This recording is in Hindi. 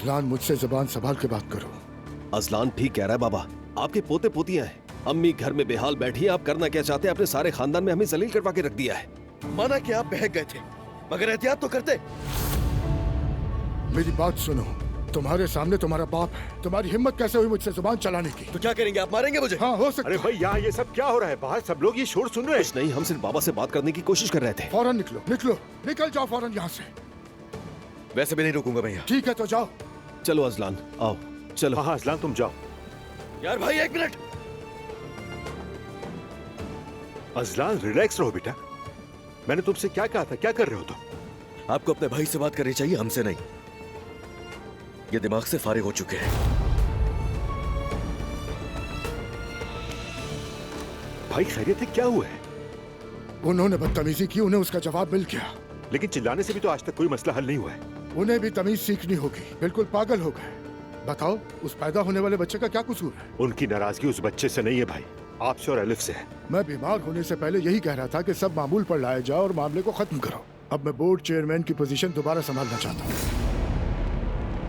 अजलान, मुझसे जुबान संभाल के बात करो। अजलान ठीक कह रहा है बाबा, आपके पोते पोतियां हैं। अम्मी घर में बेहाल बैठी है, आप करना क्या चाहते हैं? अपने सारे खानदान में हमें जलील करवा के रख दिया है। माना कि आप बहक गए थे, मगर एहतियात तो करते। मेरी बात सुनो, तुम्हारे सामने तुम्हारा बाप है, तुम्हारी हिम्मत कैसे हुई मुझसे जुबान चलाने की? तो क्या करेंगे आप? मारेंगे मुझे? हाँ, हो सकता अरे है। भाई यहाँ ये सब क्या हो रहा है? बाहर सब लोग ये शोर सुन रहे हैं। कुछ नहीं, हम सिर्फ बाबा से बात करने की कोशिश कर रहे थे। फौरन निकलो, निकलो, निकल जाओ फौरन यहाँ से। वैसे भी नहीं रुकूंगा भैया। ठीक है तो जाओ। चलो अजलान, आओ चलो। हाँ अजलान तुम जाओ। यार भाई एक मिनट। अजलान रिलैक्स रहो बेटा। मैंने तुमसे क्या कहा था? क्या कर रहे हो तुम? आपको अपने भाई से बात करनी चाहिए, हमसे नहीं। ये दिमाग से फारिग हो चुके हैं। भाई खैरियत है? क्या हुआ है? उन्होंने बदतमीजी की, उन्हें उसका जवाब मिल गया। लेकिन चिल्लाने से भी तो आज तक कोई मसला हल नहीं हुआ है। उन्हें भी तमीज सीखनी होगी। बिल्कुल पागल हो गए। बताओ, उस पैदा होने वाले बच्चे का क्या कसूर है? उनकी नाराजगी उस बच्चे से नहीं है भाई, आपसे और अलिफ से है। मैं बीमार होने से पहले यही कह रहा था कि सब मामूल पर लाया जाओ और मामले को खत्म करो। अब मैं बोर्ड चेयरमैन की पोजीशन दोबारा संभालना चाहता हूँ।